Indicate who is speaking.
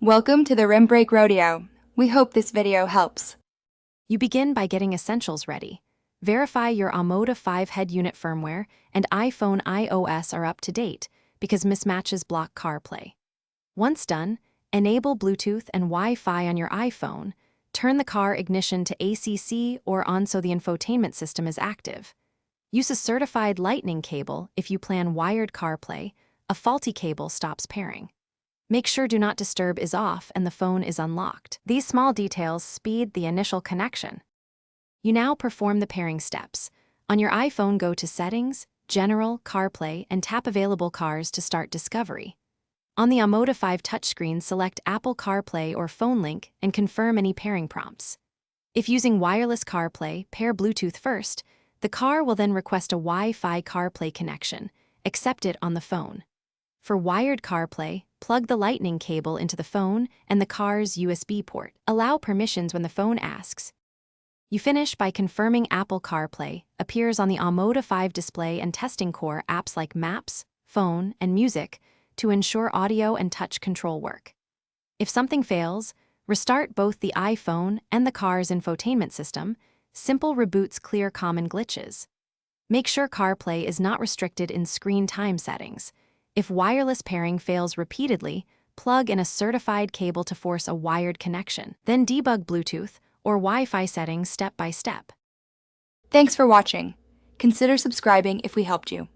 Speaker 1: Welcome to the Rim Break Rodeo. We hope this video helps.
Speaker 2: You begin by getting essentials ready. Verify your Omoda 5 head unit firmware and iPhone iOS are up to date because mismatches block CarPlay. Once done, enable Bluetooth and Wi-Fi on your iPhone, turn the car ignition to ACC or on so the infotainment system is active. Use a certified Lightning cable if you plan wired CarPlay. A faulty cable stops pairing. Make sure Do Not Disturb is off and the phone is unlocked. These small details speed the initial connection. You now perform the pairing steps. On your iPhone, go to Settings, General, CarPlay, and tap Available Cars to start discovery. On the Omoda 5 touchscreen, select Apple CarPlay or Phone Link and confirm any pairing prompts. If using wireless CarPlay, pair Bluetooth first. The car will then request a Wi-Fi CarPlay connection. Accept it on the phone. For wired CarPlay, plug the Lightning cable into the phone and the car's USB port. Allow permissions when the phone asks. You finish by confirming Apple CarPlay appears on the Omoda 5 display and testing core apps like Maps, Phone, and Music to ensure audio and touch control work. If something fails, restart both the iPhone and the car's infotainment system. Simple reboots clear common glitches. Make sure CarPlay is not restricted in screen time settings. If wireless pairing fails repeatedly, plug in a certified cable to force a wired connection. Then debug Bluetooth or Wi-Fi settings step by step.
Speaker 1: Thanks for watching. Consider subscribing if we helped you.